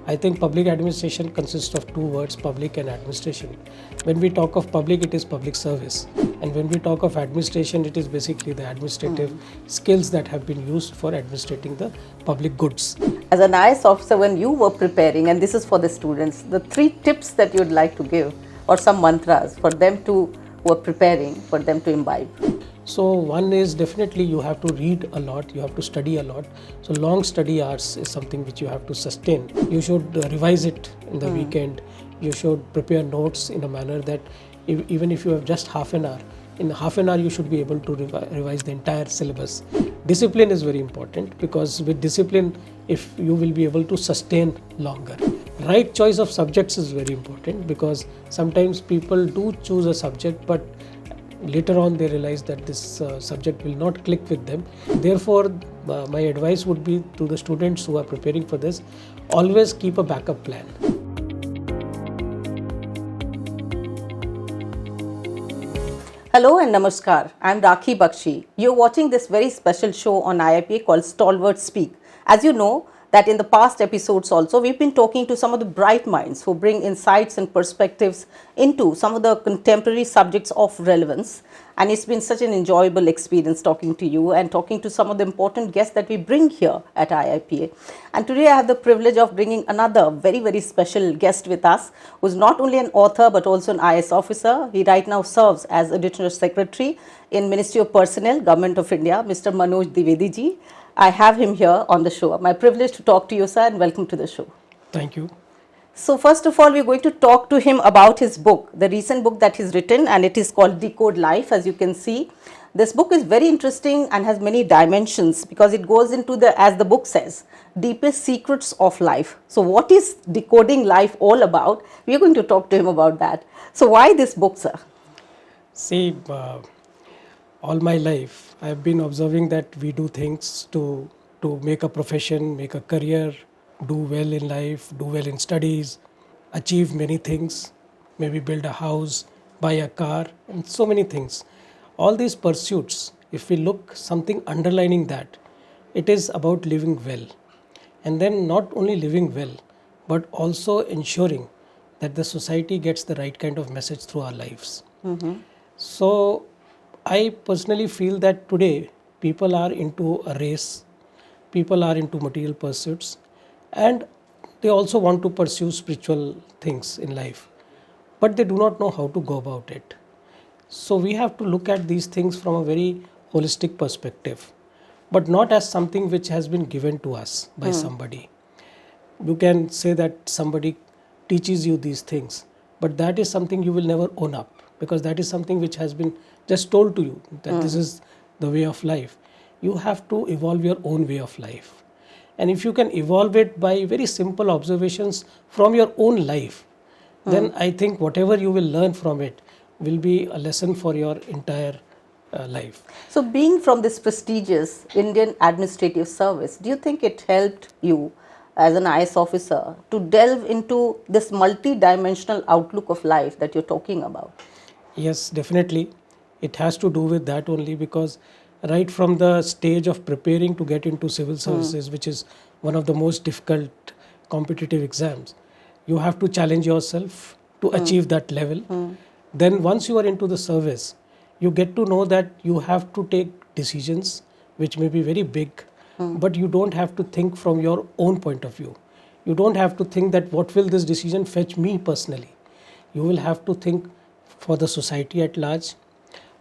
I think public administration consists of two words, public and administration. When we talk of public, it is public service. And when we talk of administration, it is basically the administrative skills that have been used for administrating the public goods. As an IAS officer, when you were preparing, and this is for the students, the 3 tips that you'd like to give, or some mantras for them to, who are preparing, for them to imbibe. So one is definitely you have to read a lot, you have to study a lot. So long study hours is something which you have to sustain. You should revise it in the weekend. You should prepare notes in a manner that even if you have just half an hour, in half an hour you should be able to revise the entire syllabus. Discipline is very important, because with discipline, if you will be able to sustain longer. Right choice of subjects is very important, because sometimes people do choose a subject but later on they realize that this subject will not click with them. Therefore, my advice would be to the students who are preparing for this, always keep a backup plan. Hello and namaskar. I am Rakhee Bakshee. You are watching this very special show on IIPA called Stalwart Speak. As you know, that in the past episodes also, we've been talking to some of the bright minds who bring insights and perspectives into some of the contemporary subjects of relevance. And it's been such an enjoyable experience talking to you and talking to some of the important guests that we bring here at IIPA. And today I have the privilege of bringing another very, very special guest with us, who's not only an author but also an IAS officer. He right now serves as Additional Secretary in Ministry of Personnel, Government of India, Mr. Manoj Dwivedi ji. I have him here on the show. My privilege to talk to you, sir, and welcome to the show. Thank you. So first of all, we're going to talk to him about his book, the recent book that he's written, and it is called Decode Life, as you can see. This book is very interesting and has many dimensions, because it goes into the, as the book says, deepest secrets of life. So what is Decoding Life all about? We're going to talk to him about that. So why this book, sir? See, all my life I have been observing that we do things to make a profession, make a career, do well in life, do well in studies, achieve many things, maybe build a house, buy a car, and so many things. All these pursuits, if we look something underlining that, it is about living well. And then not only living well, but also ensuring that the society gets the right kind of message through our lives. So I personally feel that today people are into a race, people are into material pursuits, and they also want to pursue spiritual things in life, but they do not know how to go about it. So we have to look at these things from a very holistic perspective, but not as something which has been given to us by somebody. You can say that somebody teaches you these things, but that is something you will never own up, because that is something which has been just told to you that this is the way of life. You have to evolve your own way of life. And if you can evolve it by very simple observations from your own life, then I think whatever you will learn from it will be a lesson for your entire life. So being from this prestigious Indian Administrative Service, do you think it helped you as an IAS officer to delve into this multi-dimensional outlook of life that you're talking about? Yes, definitely. It has to do with that only, because right from the stage of preparing to get into civil services, which is one of the most difficult competitive exams, you have to challenge yourself to achieve that level. Then once you are into the service, you get to know that you have to take decisions which may be very big, but you don't have to think from your own point of view. You don't have to think that what will this decision fetch me personally. You will have to think for the society at large,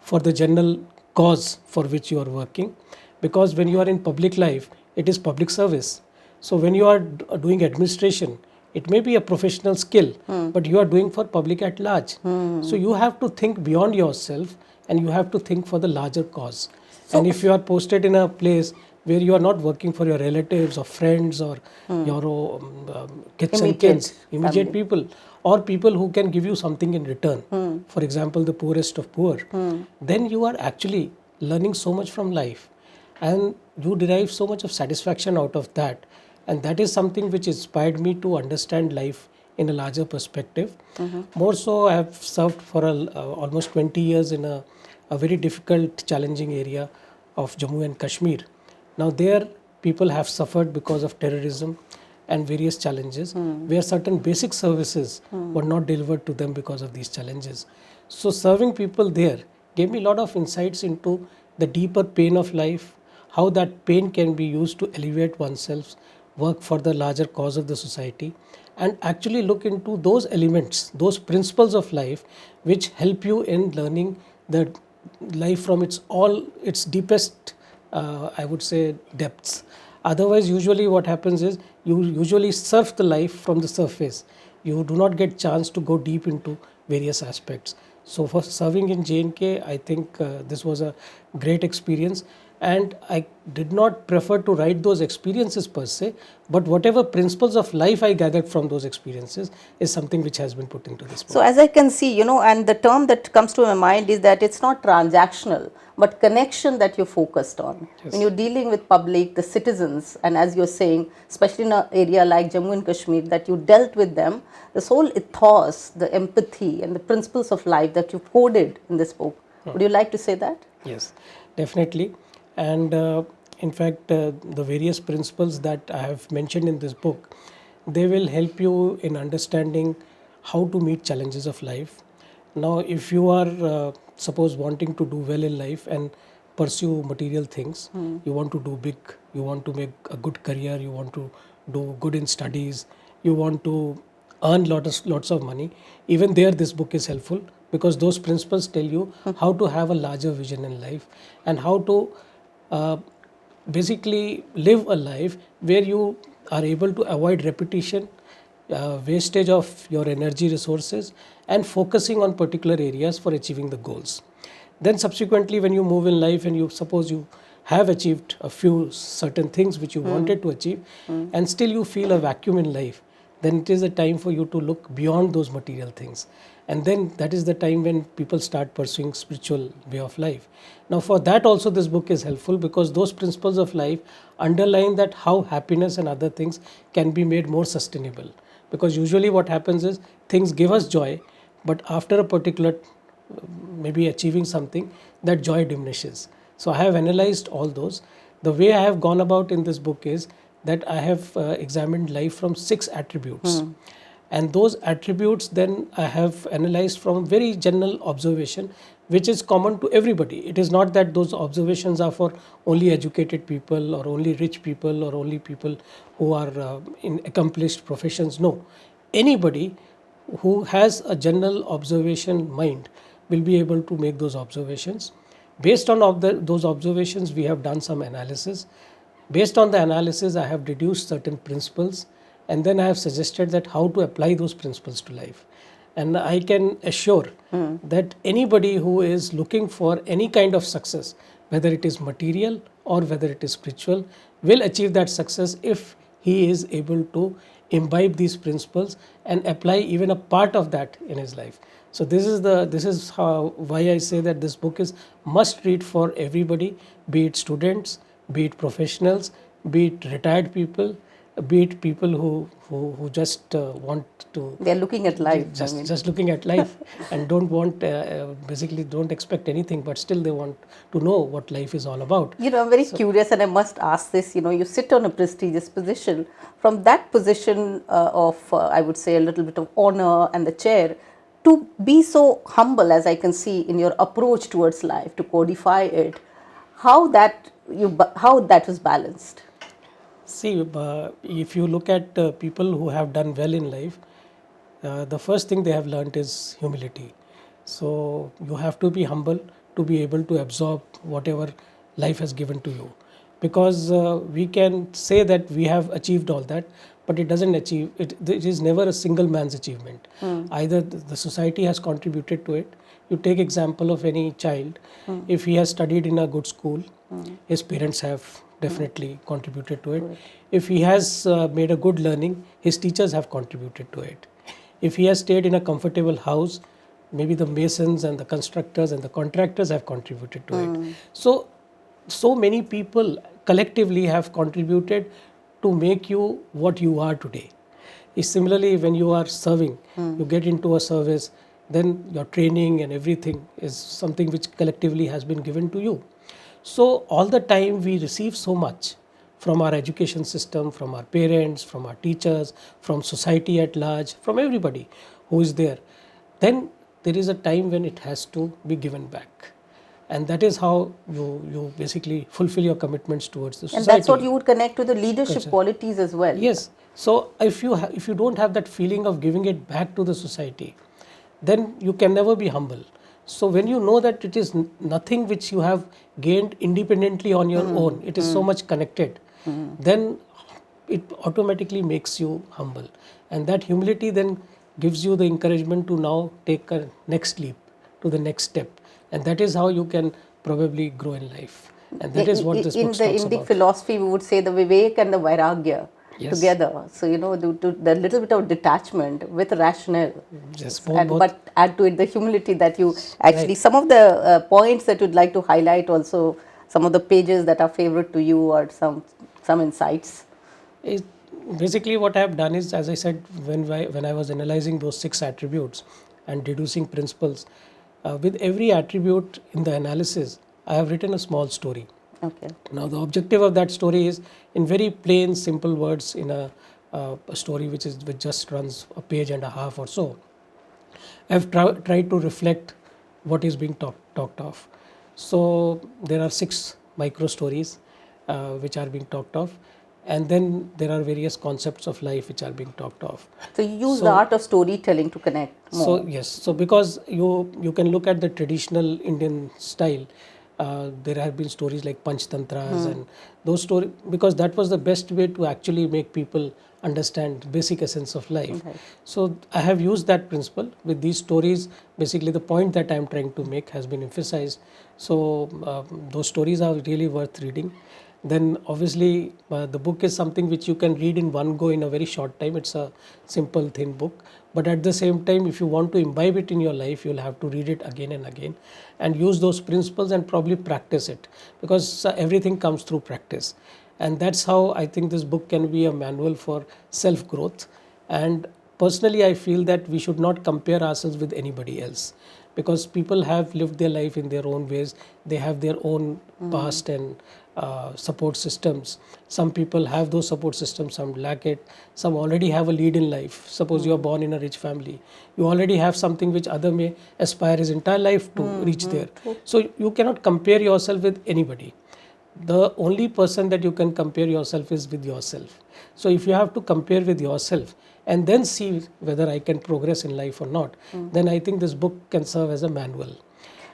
for the general cause for which you are working, because when you are in public life, it is public service. So when you are doing administration, it may be a professional skill, but you are doing for public at large. So you have to think beyond yourself, and you have to think for the larger cause. And if you are posted in a place where you are not working for your relatives or friends or your kids and kids, immediate people, or people who can give you something in return, for example, the poorest of poor, then you are actually learning so much from life, and you derive so much of satisfaction out of that. And that is something which inspired me to understand life in a larger perspective. More so, I have served for almost 20 years in a very difficult, challenging area of Jammu and Kashmir. Now there, people have suffered because of terrorism. and various challenges where certain basic services were not delivered to them because of these challenges. So serving people there gave me a lot of insights into the deeper pain of life, how that pain can be used to elevate oneself, work for the larger cause of the society, and actually look into those elements, those principles of life which help you in learning the life from its deepest, I would say, depths. Otherwise, usually what happens is you usually surf the life from the surface. You do not get chance to go deep into various aspects. So for serving in J&K, I think this was a great experience, and I did not prefer to write those experiences per se, but whatever principles of life I gathered from those experiences is something which has been put into this book. So as I can see, and the term that comes to my mind is that it's not transactional, but connection that you're focused on. Yes. When you're dealing with public, the citizens, and as you're saying, especially in an area like Jammu and Kashmir, that you dealt with them, this whole ethos, the empathy and the principles of life that you've coded in this book. Would you like to say that? Yes, definitely. And in fact, the various principles that I have mentioned in this book, they will help you in understanding how to meet challenges of life. Now, if you are, suppose, wanting to do well in life and pursue material things, you want to do big, you want to make a good career, you want to do good in studies, you want to earn lots of money, even there this book is helpful, because those principles tell you how to have a larger vision in life and how to basically live a life where you are able to avoid repetition, wastage of your energy resources, and focusing on particular areas for achieving the goals. Then subsequently, when you move in life and you suppose you have achieved a few certain things which you wanted to achieve, and still you feel a vacuum in life, then it is a time for you to look beyond those material things. And then that is the time when people start pursuing spiritual way of life. Now for that also this book is helpful, because those principles of life underline that how happiness and other things can be made more sustainable. Because usually what happens is things give us joy, but after a particular maybe achieving something, that joy diminishes. So I have analyzed all those. The way I have gone about in this book is that I have examined life from 6 attributes. And those attributes then I have analyzed from very general observation, which is common to everybody. It is not that those observations are for only educated people or only rich people or only people who are in accomplished professions. No, anybody who has a general observation mind will be able to make those observations. Based on those observations, we have done some analysis. Based on the analysis, I have deduced certain principles, and then I have suggested that how to apply those principles to life. And I can assure that anybody who is looking for any kind of success, whether it is material or whether it is spiritual, will achieve that success if he is able to imbibe these principles and apply even a part of that in his life. So this is why I say that this book is must read for everybody, be it students, be it professionals, be it retired people, be it people who just want to, They're looking at life. just looking at life and don't want basically don't expect anything, but still they want to know what life is all about. I'm very curious, and I must ask this. You sit on a prestigious position. From that position of, I would say, a little bit of honor and the chair, to be so humble, as I can see in your approach towards life, to codify it, how that was balanced. See, if you look at people who have done well in life, the first thing they have learned is humility. So you have to be humble to be able to absorb whatever life has given to you. Because we can say that we have achieved all that, but it doesn't achieve, it is never a single man's achievement. Either the society has contributed to it. You take example of any child, if he has studied in a good school, his parents have definitely contributed to it. If he has made a good learning, his teachers have contributed to it. If he has stayed in a comfortable house, maybe the masons and the constructors and the contractors have contributed to it. So many people collectively have contributed to make you what you are today. Similarly, when you are serving, you get into a service, then your training and everything is something which collectively has been given to you. So all the time we receive so much from our education system, from our parents, from our teachers, from society at large, from everybody who is there, then there is a time when it has to be given back. And that is how you basically fulfill your commitments towards the society. And that's what you would connect to the leadership Culture. qualities as well. Yes. So if you don't have that feeling of giving it back to the society, then you can never be humble. So when you know that it is nothing which you have gained independently on your own, it is so much connected, then it automatically makes you humble. And that humility then gives you the encouragement to now take a next leap to the next step. And that is how you can probably grow in life. And that is what this book talks about. In the Indic philosophy, we would say the Vivek and the Vairagya together. So, the little bit of detachment with rationale. Yes, but add to it the humility that you actually, some of the points that you'd like to highlight also, some of the pages that are favorite to you or some insights. Basically what I have done is, as I said, when I was analyzing those 6 attributes and deducing principles, with every attribute in the analysis, I have written a small story. Okay. Now the objective of that story is in very plain, simple words in a story which just runs a page and a half or so. I have tried to reflect what is being talked of. So there are 6 micro stories which are being talked of. And then there are various concepts of life which are being talked of. So you use the art of storytelling to connect more. So yes, so because you can look at the traditional Indian style, there have been stories like Panchtantras and those stories, because that was the best way to actually make people understand the basic essence of life. Right. So I have used that principle with these stories. Basically the point that I am trying to make has been emphasized. So those stories are really worth reading. Then obviously the book is something which you can read in one go in a very short time. It's a simple thin book, but at the same time, if you want to imbibe it in your life, you'll have to read it again and again and use those principles and probably practice it, because everything comes through practice. And that's how I think this book can be a manual for self growth. And personally I feel that we should not compare ourselves with anybody else, because people have lived their life in their own ways. They have their own past and support systems. Some people have those support systems, some lack it, some already have a lead in life. Suppose you are born in a rich family, you already have something which other may aspire his entire life to reach there. So you cannot compare yourself with anybody. The only person that you can compare yourself is with yourself. So if you have to compare with yourself and then see whether I can progress in life or not, then I think this book can serve as a manual.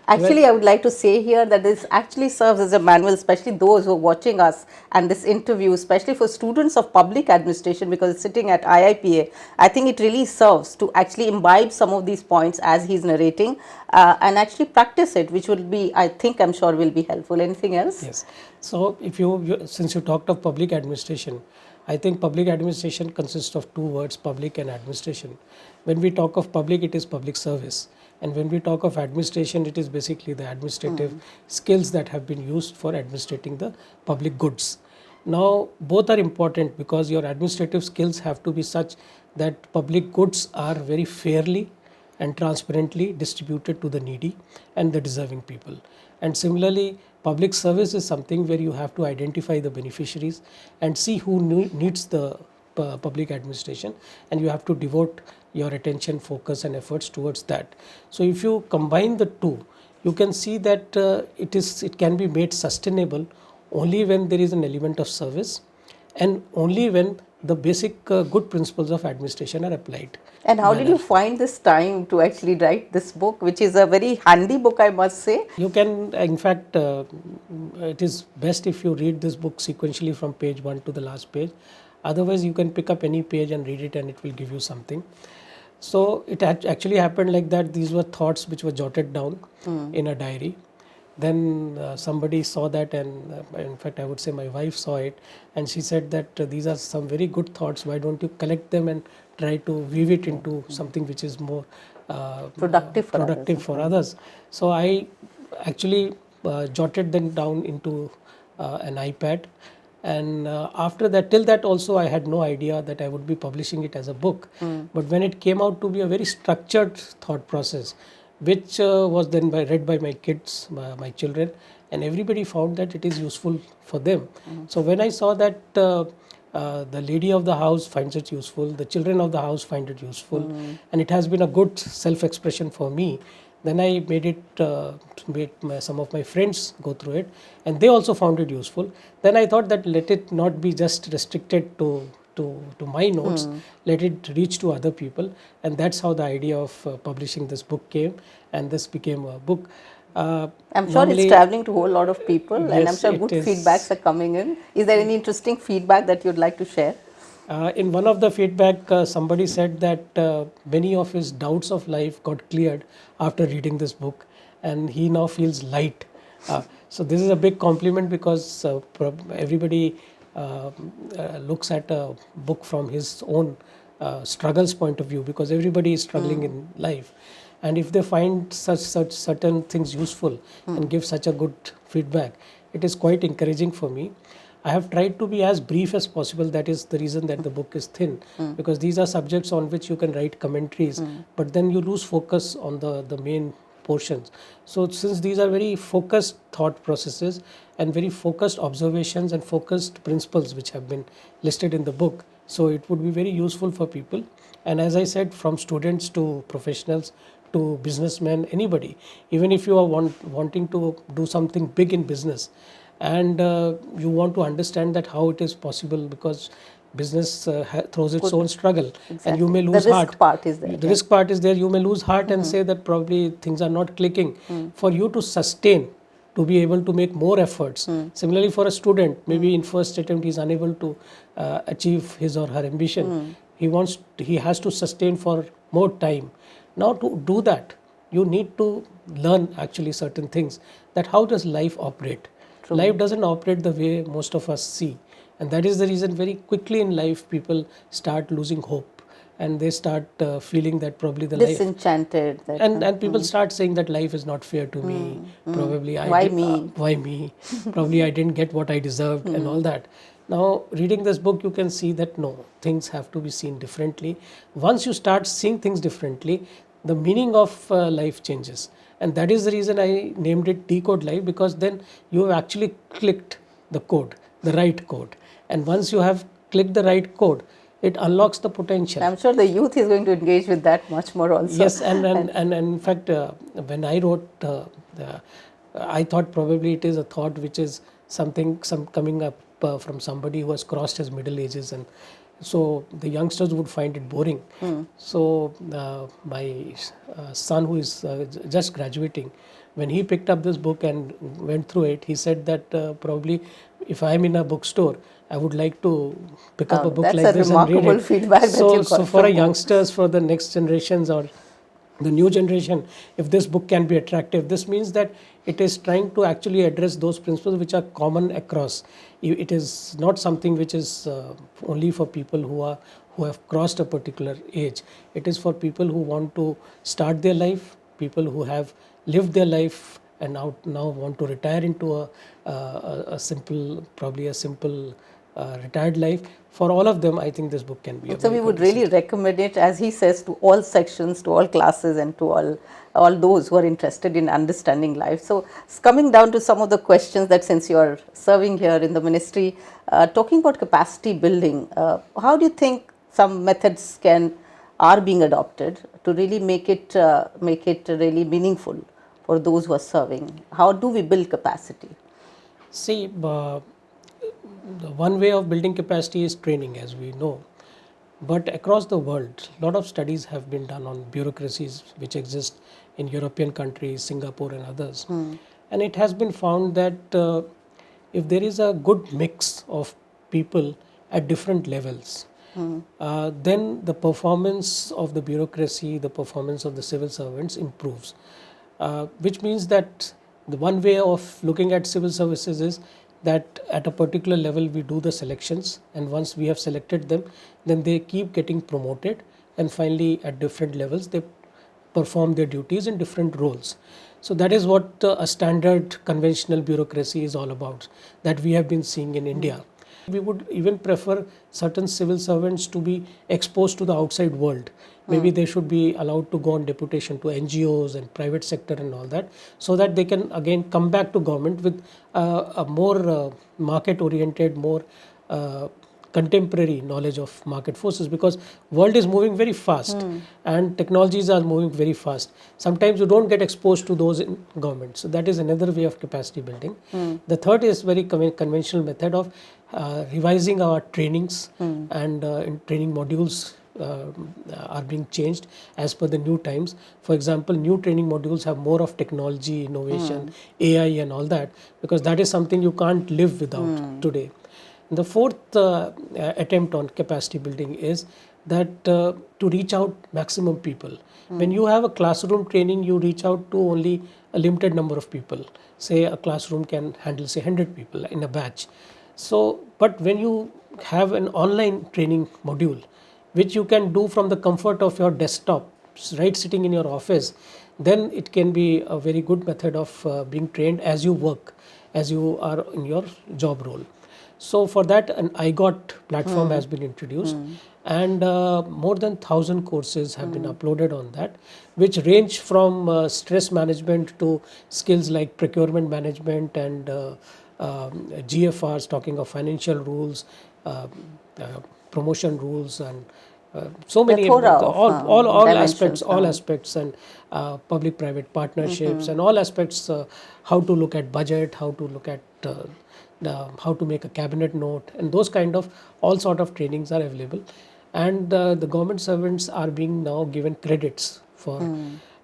Actually, I would like to say here that this actually serves as a manual, especially those who are watching us and this interview, especially for students of public administration, because it's sitting at IIPA. I think it really serves to actually imbibe some of these points as he's narrating and actually practice it, which will be, I'm sure will be helpful. Anything else? Yes. So since you talked of public administration, I think public administration consists of 2 words, public and administration. When we talk of public, it is public service. And when we talk of administration, it is basically the administrative skills that have been used for administrating the public goods. Now, both are important because your administrative skills have to be such that public goods are very fairly and transparently distributed to the needy and the deserving people. And similarly, public service is something where you have to identify the beneficiaries and see who needs the public administration, and you have to devote your attention, focus and efforts towards that. So if you combine the two, you can see that it can be made sustainable only when there is an element of service and only when the basic good principles of administration are applied. And how did you find this time to actually write this book, which is a very handy book, I must say? You can, in fact, it is best if you read this book sequentially from page 1 to the last page. Otherwise, you can pick up any page and read it and it will give you something. So it actually happened like that. These were thoughts which were jotted down in a diary. Then somebody saw that, and in fact I would say my wife saw it, and she said that these are some very good thoughts, why don't you collect them and try to weave it into something which is more productive for others. So I actually jotted them down into an iPad, and after that, till that also I had no idea that I would be publishing it as a book. But when it came out to be a very structured thought process, which was then read by my kids, my children, and everybody found that it is useful for them. So when I saw that the lady of the house finds it useful, the children of the house find it useful, and it has been a good self-expression for me, then I made it, some of my friends go through it, and they also found it useful. Then I thought that let it not be just restricted to my notes, let it reach to other people, and that's how the idea of publishing this book came, and this became a book. I'm sure it's traveling to a whole lot of people, and I'm Yes, sure it good is. feedbacks are coming in. Is there any interesting feedback that you'd like to share? In one of the feedback, somebody said that many of his doubts of life got cleared after reading this book, and he now feels light. So this is a big compliment, because everybody looks at a book from his own struggles point of view, because everybody is struggling in life, and if they find such certain things useful and give such a good feedback, it is quite encouraging for me. I have tried to be as brief as possible. That is the reason that the book is thin, because these are subjects on which you can write commentaries, but then you lose focus on the main portions. So since these are very focused thought processes and very focused observations and focused principles which have been listed in the book, so it would be very useful for people. And as I said, from students to professionals to businessmen, anybody, even if you are wanting to do something big in business, and you want to understand that how it is possible, because business throws its own struggle, and you may lose the risk heart. part is there. The risk part is there. You may lose heart and say that probably things are not clicking. For you to sustain, to be able to make more efforts. Similarly, for a student, maybe in first attempt he is unable to achieve his or her ambition. He has to sustain for more time. Now to do that, you need to learn actually certain things, that how does life operate. Life doesn't operate the way most of us see, and that is the reason very quickly in life people start losing hope, and they start feeling that probably the life, Disenchanted. and people start saying that life is not fair to me. Probably Why me? why me? Probably I didn't get what I deserved, and all that. Now reading this book, you can see that no, things have to be seen differently. Once you start seeing things differently, the meaning of life changes, and that is the reason I named it Decode Life, because then you have actually clicked the code, the right code, and once you have clicked the right code, it unlocks the potential. I'm sure the youth is going to engage with that much more also. Yes, and in fact, when I wrote, I thought probably it is a thought which is some coming up from somebody who has crossed his middle ages, and so the youngsters would find it boring. So my son, who is just graduating, when he picked up this book and went through it, he said that probably if I am in a bookstore, I would like to pick up a book like this and read remarkable it. feedback that So, you got so for from a youngsters, for the next generations or the new generation, if this book can be attractive, this means that it is trying to actually address those principles which are common across. It is not something which is only for people who have crossed a particular age. It is for people who want to start their life, people who have lived their life and now want to retire into a simple, probably a simple retired life. For all of them, I think this book can be a So very we would good really recommend it, as he says, to all sections, to all classes, and to all those who are interested in understanding life. So coming down to some of the questions, that since you are serving here in the ministry, talking about capacity building, how do you think some methods are being adopted to really make it really meaningful for those who are serving? How do we build capacity? See, the one way of building capacity is training, as we know. But across the world, a lot of studies have been done on bureaucracies which exist in European countries, Singapore and others. And it has been found that if there is a good mix of people at different levels, then the performance of the bureaucracy, the performance of the civil servants improves. Which means that the one way of looking at civil services is that at a particular level we do the selections, and once we have selected them, then they keep getting promoted, and finally at different levels they perform their duties in different roles. So that is what a standard conventional bureaucracy is all about, that we have been seeing in India. We would even prefer certain civil servants to be exposed to the outside world. Maybe they should be allowed to go on deputation to NGOs and private sector and all that, so that they can again come back to government with a more market oriented, more contemporary knowledge of market forces, because world is moving very fast and technologies are moving very fast. Sometimes you don't get exposed to those in government, so that is another way of capacity building. The third is very conventional method of revising our trainings, and in training modules are being changed as per the new times. For example, new training modules have more of technology, innovation, AI and all that, because that is something you can't live without today. The fourth attempt on capacity building is that to reach out maximum people. When you have a classroom training, you reach out to only a limited number of people. Say a classroom can handle say 100 people in a batch. So, but when you have an online training module, which you can do from the comfort of your desktop, right sitting in your office, then it can be a very good method of being trained as you work, as you are in your job role. So for that, an IGOT platform has been introduced, and more than 1,000 courses have been uploaded on that, which range from stress management to skills like procurement management and GFRs, talking of financial rules, promotion rules, and so many all aspects and public-private partnerships and all aspects. How to look at budget, how to look at how to make a cabinet note, and those kind of all sort of trainings are available, and the government servants are being now given credits for.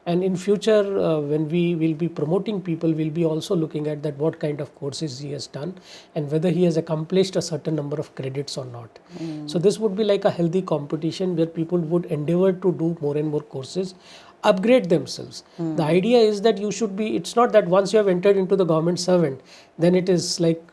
And in future, when we will be promoting people, we'll be also looking at that what kind of courses he has done and whether he has accomplished a certain number of credits or not. So this would be like a healthy competition where people would endeavor to do more and more courses, upgrade themselves. The idea is that you should be, it's not that once you have entered into the government servant, then it is like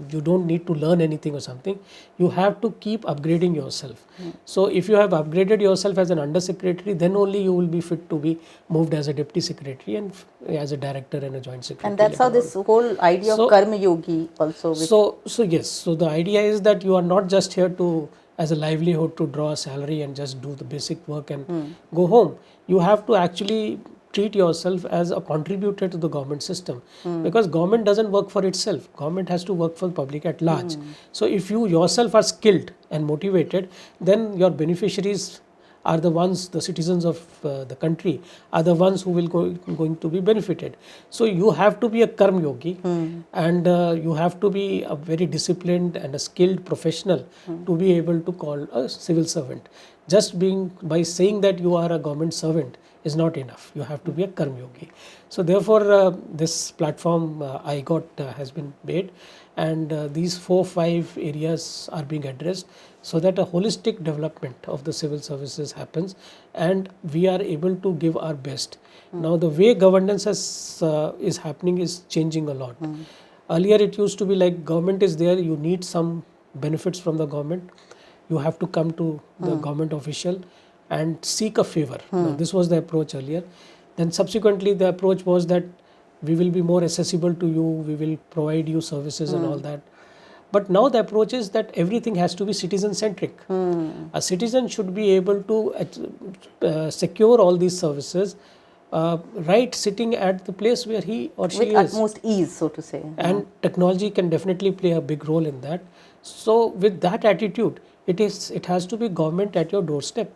you don't need to learn anything or something. You have to keep upgrading yourself. So if you have upgraded yourself as an under secretary, then only you will be fit to be moved as a deputy secretary and as a director and a joint secretary. And that's how this whole idea of karma yogi also. So yes, so the idea is that you are not just here to as a livelihood to draw a salary and just do the basic work and go home. You have to actually treat yourself as a contributor to the government system, because government doesn't work for itself. Government has to work for the public at large. So if you yourself are skilled and motivated, then your beneficiaries are the ones, the citizens of the country are the ones who will going to be benefited. So you have to be a karma yogi, and you have to be a very disciplined and a skilled professional to be able to call a civil servant. Just being by saying that you are a government servant is not enough. You have to be a karma yogi. So therefore, this platform IGOT has been made, and these 4-5 areas are being addressed so that a holistic development of the civil services happens and we are able to give our best. Now the way governance is happening is changing a lot. Earlier it used to be like government is there, you need some benefits from the government, you have to come to the government official and seek a favor. Now, this was the approach earlier. Then subsequently the approach was that we will be more accessible to you, we will provide you services and all that. But now the approach is that everything has to be citizen centric. A citizen should be able to secure all these services right sitting at the place where he or she with is. utmost ease, so to say. And technology can definitely play a big role in that. So with that attitude, it has to be government at your doorstep.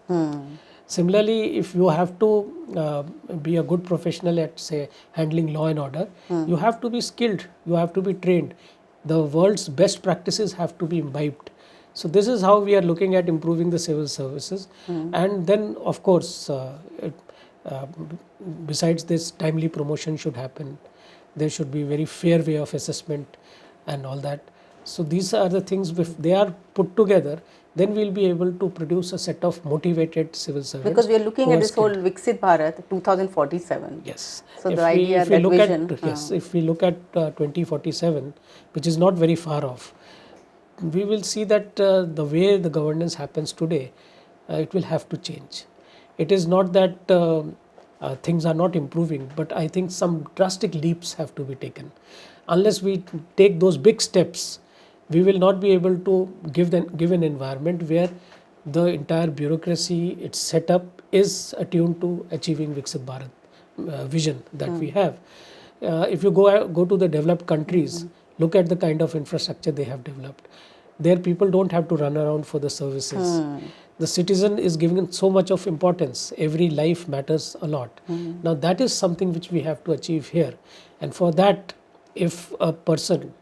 Similarly, if you have to be a good professional at say handling law and order, you have to be skilled, you have to be trained. The world's best practices have to be imbibed. So this is how we are looking at improving the civil services. And then of course, besides this, timely promotion should happen. There should be very fair way of assessment and all that. So these are the things, if they are put together, then we'll be able to produce a set of motivated civil servants. Because we are looking at this whole Viksit Bharat 2047. Yes. So the idea, that vision. Yes, if we look at 2047, which is not very far off, we will see that the way the governance happens today, it will have to change. It is not that things are not improving, but I think some drastic leaps have to be taken. Unless we take those big steps, we will not be able to give an environment where the entire bureaucracy, its setup is attuned to achieving Viksit Bharat vision that we have. If you go to the developed countries, look at the kind of infrastructure they have developed. There people don't have to run around for the services. The citizen is given so much of importance. Every life matters a lot. Now that is something which we have to achieve here. And for that, if a person,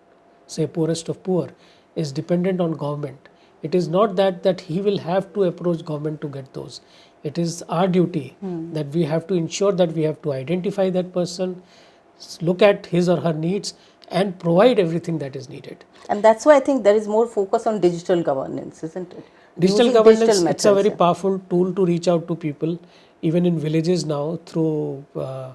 say poorest of poor, is dependent on government, it is not that he will have to approach government to get those. It is our duty that we have to ensure that we have to identify that person, look at his or her needs, and provide everything that is needed. And that's why I think there is more focus on digital governance, isn't it? Digital Using governance, digital it's a methods, very powerful tool to reach out to people, even in villages now through the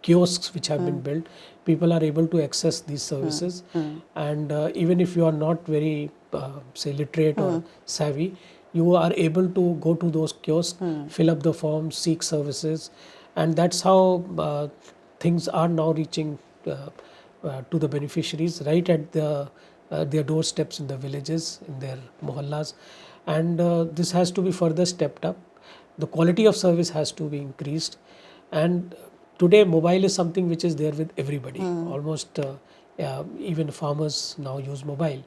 kiosks which have been built. People are able to access these services, and even if you are not very, say, literate or savvy, you are able to go to those kiosks, fill up the forms, seek services, and that's how things are now reaching to the beneficiaries right at their doorsteps in the villages, in their mohallas, and this has to be further stepped up. The quality of service has to be increased, and today mobile is something which is there with everybody. Almost even farmers now use mobile.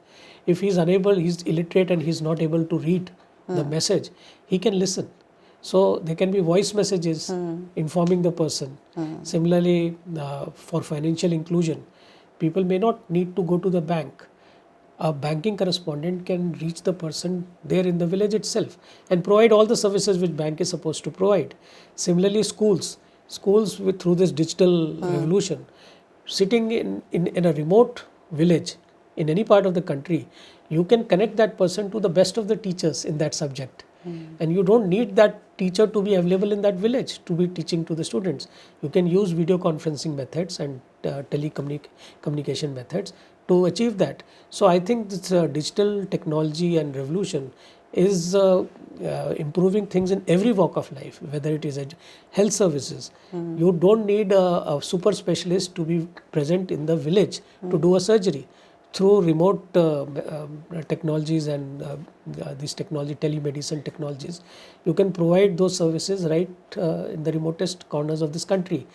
If he's unable, he's illiterate and he's not able to read the message, he can listen. So there can be voice messages informing the person. Similarly, for financial inclusion, people may not need to go to the bank. A banking correspondent can reach the person there in the village itself and provide all the services which bank is supposed to provide. Similarly, schools through this digital revolution, sitting in a remote village in any part of the country, you can connect that person to the best of the teachers in that subject. And you don't need that teacher to be available in that village to be teaching to the students. You can use video conferencing methods and telecommunication methods to achieve that. So I think this digital technology and revolution is improving things in every walk of life, whether it is health services. You don't need a super specialist to be present in the village to do a surgery. Through remote technologies and these telemedicine technologies, you can provide those services right in the remotest corners of this country.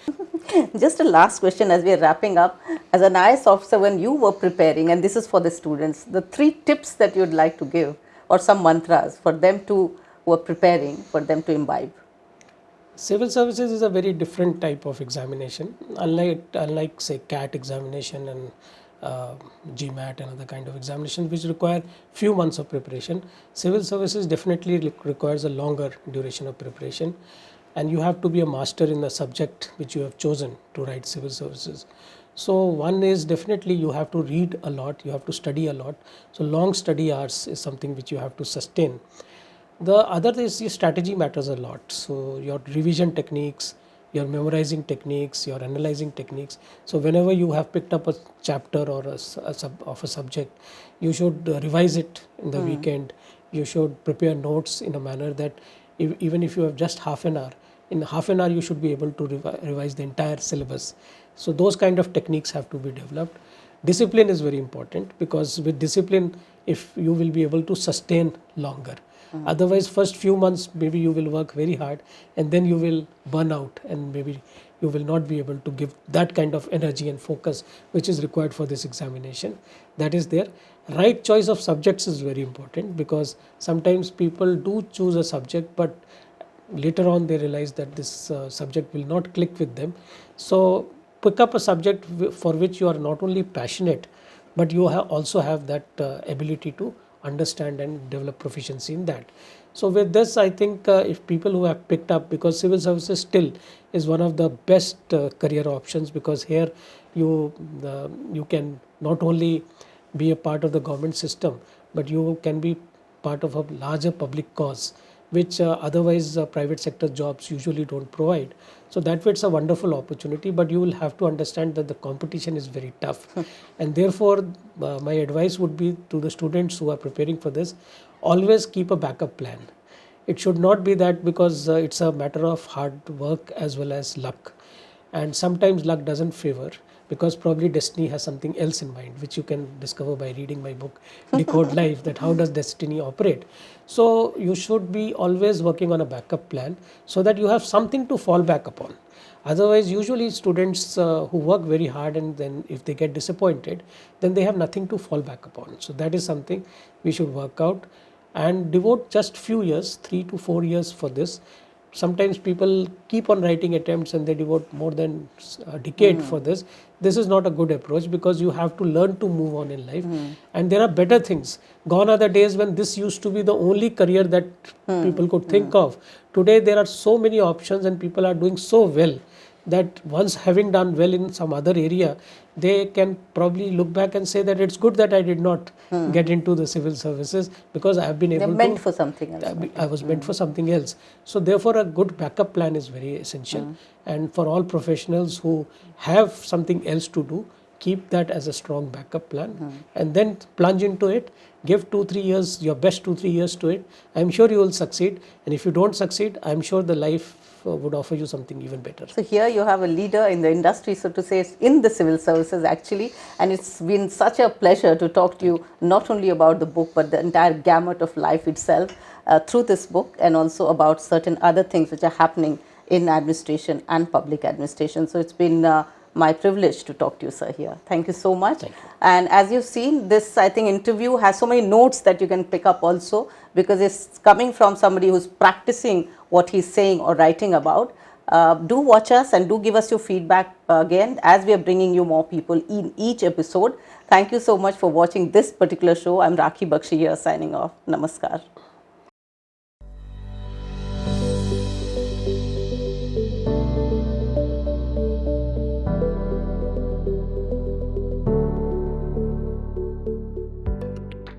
Just a last question as we are wrapping up. As an IAS officer, when you were preparing, and this is for the students, the 3 tips that you'd like to give, or some mantras for them who are preparing, for them to imbibe. Civil services is a very different type of examination. Unlike say CAT examination and GMAT and other kind of examinations which require few months of preparation, civil services definitely requires a longer duration of preparation, and you have to be a master in the subject which you have chosen to write civil services. So one is definitely you have to read a lot, you have to study a lot. So long study hours is something which you have to sustain. The other is your strategy matters a lot. So your revision techniques, your memorizing techniques, your analyzing techniques. So whenever you have picked up a chapter or a subject, you should revise it in the weekend. You should prepare notes in a manner that even if you have just half an hour, in half an hour you should be able to revise the entire syllabus. So those kind of techniques have to be developed. Discipline is very important, because with discipline, if you will be able to sustain longer. Otherwise, first few months maybe you will work very hard and then you will burn out, and maybe you will not be able to give that kind of energy and focus which is required for this examination. That is there. Right choice of subjects is very important, because sometimes people do choose a subject but later on they realize that this subject will not click with them. So pick up a subject for which you are not only passionate, but you also have that ability to understand and develop proficiency in that. So with this, I think if people who have picked up, because civil services still is one of the best career options, because here you can not only be a part of the government system, but you can be part of a larger public cause, which otherwise private sector jobs usually don't provide. So that way it's a wonderful opportunity, but you will have to understand that the competition is very tough. And therefore my advice would be to the students who are preparing for this, always keep a backup plan. It should not be that because it's a matter of hard work as well as luck. and sometimes luck doesn't favor, because probably destiny has something else in mind, which you can discover by reading my book Decode Life, that how does destiny operate. So you should be always working on a backup plan so that you have something to fall back upon. Otherwise, usually students who work very hard, and then if they get disappointed, then they have nothing to fall back upon. So that is something we should work out and devote just few years, 3 to 4 years for this. Sometimes people keep on writing attempts and they devote more than a decade for this. This is not a good approach, because you have to learn to move on in life, and there are better things. Gone are the days when this used to be the only career that people could think of. Today there are so many options and people are doing so well that once having done well in some other area, they can probably look back and say that it's good that I did not get into the civil services, because I have been able to. They're meant for something else. I was meant for something else. So therefore, a good backup plan is very essential. And for all professionals who have something else to do, keep that as a strong backup plan, and then plunge into it. Give 2-3 years, your best 2-3 years to it. I'm sure you will succeed. And if you don't succeed, I'm sure the life would offer you something even better. So here you have a leader in the industry, so to say, in the civil services actually, and it's been such a pleasure to talk to you not only about the book but the entire gamut of life itself through this book, and also about certain other things which are happening in administration and public administration. So it's been my privilege to talk to you, sir, here. Thank you so much. Thank you. And as you've seen, this, I think, interview has so many notes that you can pick up also, because it's coming from somebody who's practicing what he's saying or writing about. Do watch us and do give us your feedback again, as we are bringing you more people in each episode. Thank you so much for watching this particular show. I'm Rakhee Bakshee here, signing off. Namaskar.